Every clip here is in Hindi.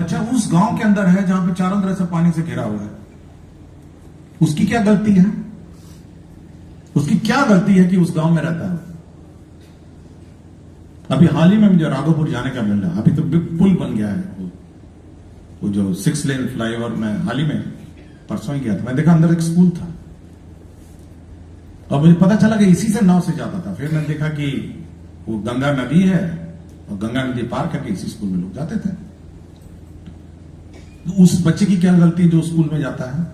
अच्छा, उस गांव के अंदर है जहां पे चारों तरफ से पानी से घिरा हुआ है, उसकी क्या गलती है? उसकी क्या गलती है कि उस गांव में रहता है? अभी हाल ही में मुझे राघोपुर जाने का मिल रहा है, अभी तो पुल बन गया है, वो जो 6 लेन फ्लाईओवर में हाल ही में परसों ही गया था, मैं देखा अंदर एक स्कूल था और मुझे पता चला कि इसी से नाव से जाता था। फिर मैंने देखा कि वो गंगा नदी है और गंगा नदी पार करके इसी स्कूल में लोग जाते थे। तो उस बच्चे की क्या गलती जो स्कूल में जाता है?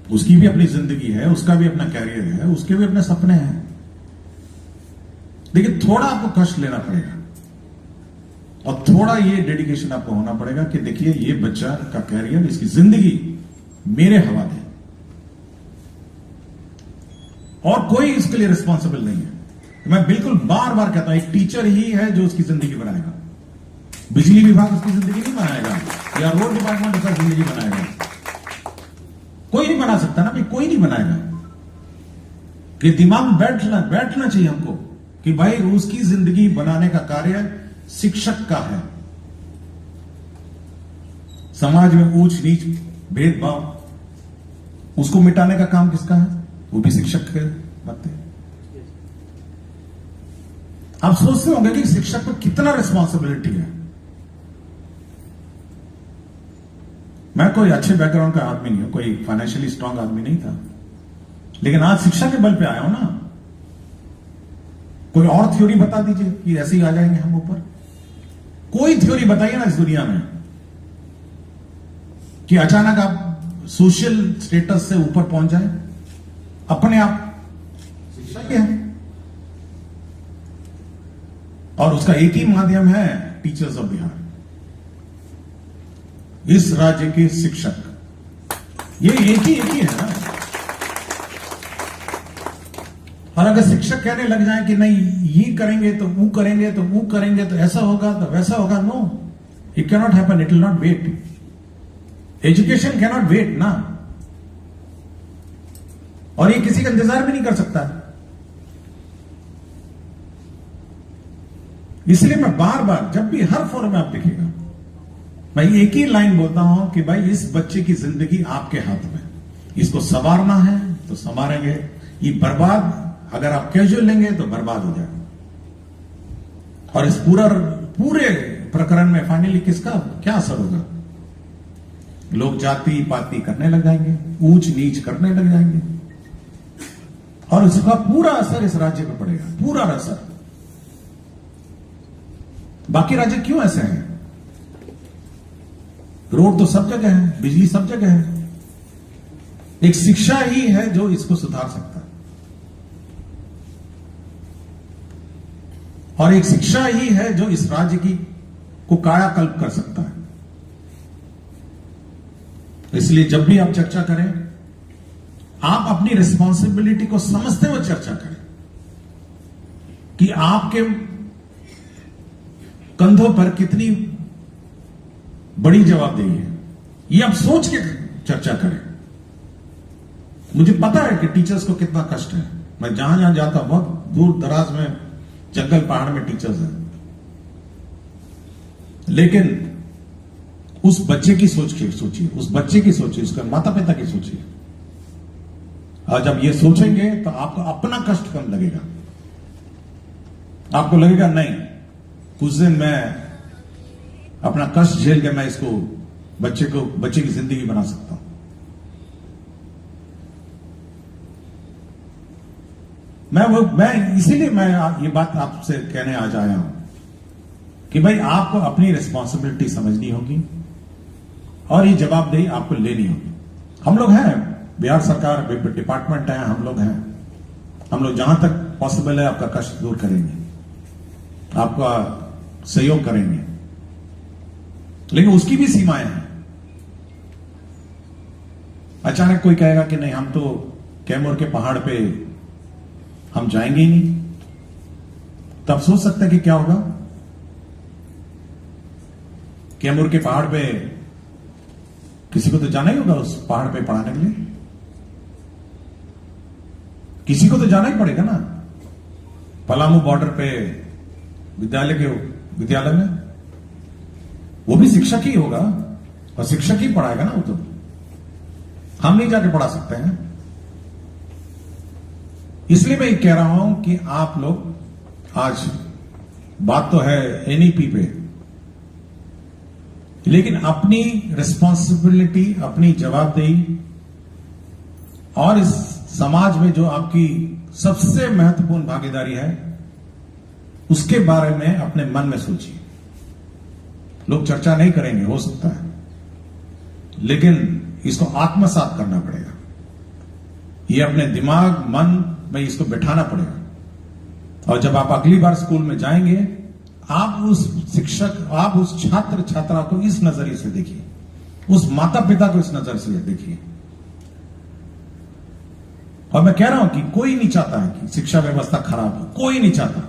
उसकी भी अपनी जिंदगी है, उसका भी अपना कैरियर है, उसके भी अपने सपने हैं। देखिए, थोड़ा आपको कष्ट लेना पड़ेगा और थोड़ा ये डेडिकेशन आपको होना पड़ेगा कि देखिए ये बच्चा का कैरियर, इसकी जिंदगी मेरे हवाले, और कोई इसके लिए रिस्पॉन्सिबल नहीं है। मैं बिल्कुल बार बार कहता हूं, एक टीचर ही है जो उसकी जिंदगी बनाएगा। बिजली विभाग उसकी जिंदगी नहीं बनाएगा या रोड डिपार्टमेंट उसका जिंदगी बनाएगा। कोई नहीं बना सकता ना भाई, कोई नहीं बनाएगा। ये दिमाग में बैठना चाहिए हमको कि भाई उसकी जिंदगी बनाने का कार्य शिक्षक का है। समाज में ऊंच नीच भेदभाव उसको मिटाने का काम किसका है? वो भी शिक्षक के बनते हैं। आप सोचते होंगे कि शिक्षक को कितना रिस्पॉन्सिबिलिटी है। मैं कोई अच्छे बैकग्राउंड का आदमी नहीं हूं, कोई फाइनेंशियली स्ट्रांग आदमी नहीं था, लेकिन आज शिक्षा के बल पे आया हूं ना। कोई और थ्योरी बता दीजिए कि ऐसे ही आ जाएंगे हम ऊपर। कोई थ्योरी बताइए ना इस दुनिया में कि अचानक आप सोशल स्टेटस से ऊपर पहुंच जाए अपने आप। शिक्षा क्या है? और उसका एक ही माध्यम है, टीचर्स ऑफ बिहार, इस राज्य के शिक्षक। ये एक ही है ना। और अगर शिक्षक कहने लग जाए कि नहीं ये करेंगे तो वो करेंगे तो वो करेंगे तो ऐसा होगा तो वैसा होगा, no, it can not happen, it will not wait. Education can not wait ना, और ये किसी का इंतजार भी नहीं कर सकता। इसलिए मैं बार बार जब भी हर फोरम में आप देखिएगा, मैं एक ही लाइन बोलता हूं कि भाई इस बच्चे की जिंदगी आपके हाथ में, इसको संवारना है तो संवारेंगे। ये बर्बाद अगर आप कैजुअल लेंगे तो बर्बाद हो जाएगा। और इस पूरे प्रकरण में फाइनली किसका क्या असर होगा? लोग जाति पाति करने लग जाएंगे, ऊंच नीच करने लग जाएंगे, और उसका पूरा असर इस राज्य पर पड़ेगा, पूरा असर। बाकी राज्य क्यों ऐसे हैं? रोड तो सब जगह है, बिजली सब जगह है। एक शिक्षा ही है जो इसको सुधार सकता है, और एक शिक्षा ही है जो इस राज्य को कायाकल्प कर सकता है। इसलिए जब भी आप चर्चा करें, आप अपनी रिस्पॉन्सिबिलिटी को समझते हुए चर्चा करें कि आपके कंधों पर कितनी बड़ी जवाबदेही है। ये आप सोच के चर्चा करें। मुझे पता है कि टीचर्स को कितना कष्ट है। मैं जहां जहां जाता हूं, बहुत दूर दराज में जंगल पहाड़ में टीचर्स हैं, लेकिन उस बच्चे की सोचिए, उस बच्चे की सोचिए, उसके माता पिता की सोचिए। और जब ये सोचेंगे तो आपको अपना कष्ट कम लगेगा। आपको लगेगा नहीं, कुछ दिन मैं अपना कष्ट झेल के मैं इसको बच्चे की जिंदगी बना सकता हूं। मैं इसीलिए मैं ये बात आपसे कहने आज आया हूं कि भाई आपको अपनी रिस्पॉन्सिबिलिटी समझनी होगी और ये जवाबदेही आपको लेनी होगी। हम लोग हैं, बिहार सरकार डिपार्टमेंट है, हम लोग हैं। हम लोग जहां तक पॉसिबल है आपका कष्ट दूर करेंगे, आपका सहयोग करेंगे, लेकिन उसकी भी सीमाएं हैं। अचानक कोई कहेगा कि नहीं, हम तो कैमूर के पहाड़ पे हम जाएंगे ही नहीं, तब सोच सकते हैं कि क्या होगा। कैमूर के पहाड़ पे किसी को तो जाना ही होगा, उस पहाड़ पे पढ़ाने के लिए किसी को तो जाना ही पड़ेगा ना। पलामू बॉर्डर पे विद्यालय में वो भी शिक्षक ही होगा और शिक्षक ही पढ़ाएगा ना, वो तो हम नहीं जाके पढ़ा सकते हैं। इसलिए मैं कह रहा हूं कि आप लोग, आज बात तो है एनईपी पे, लेकिन अपनी रिस्पॉन्सिबिलिटी, अपनी जवाबदेही और इस समाज में जो आपकी सबसे महत्वपूर्ण भागीदारी है, उसके बारे में अपने मन में सोचिए। लोग चर्चा नहीं करेंगे, हो सकता है, लेकिन इसको आत्मसात करना पड़ेगा। ये अपने दिमाग, मन में इसको बैठाना पड़ेगा। और जब आप अगली बार स्कूल में जाएंगे, आप उस शिक्षक, आप उस छात्र छात्रा को इस नजरिए से देखिए, उस माता पिता को इस नजर से देखिए। और मैं कह रहा हूं कि कोई नहीं चाहता है कि शिक्षा व्यवस्था खराब हो, कोई नहीं चाहता।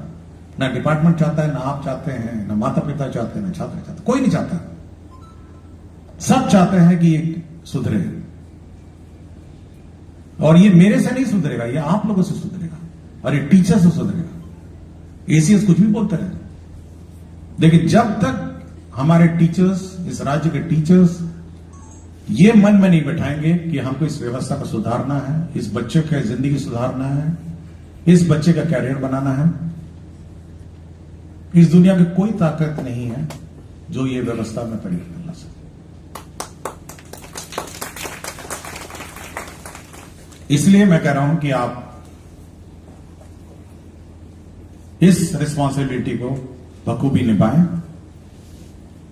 ना डिपार्टमेंट चाहता है, ना आप चाहते हैं, ना माता पिता चाहते हैं, ना छात्र चाहते, कोई नहीं चाहता। सब चाहते हैं कि ये सुधरे, और ये मेरे से नहीं सुधरेगा, ये आप लोगों से सुधरेगा, और ये टीचर से सुधरेगा। एसीएस कुछ भी बोलते रहे, लेकिन जब तक हमारे टीचर्स, इस राज्य के टीचर्स ये मन में नहीं बैठाएंगे कि हमको इस व्यवस्था को सुधारना है, इस बच्चे की जिंदगी सुधारना है, इस बच्चे का कैरियर बनाना है, इस दुनिया की कोई ताकत नहीं है जो ये व्यवस्था में परिवर्तन ला सके। इसलिए मैं कह रहा हूं कि आप इस रिस्पॉन्सिबिलिटी को बखूबी निभाएं।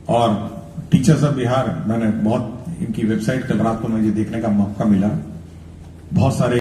और टीचर्स ऑफ बिहार, मैंने बहुत इनकी वेबसाइट कल रात को मुझे देखने का मौका मिला, बहुत सारे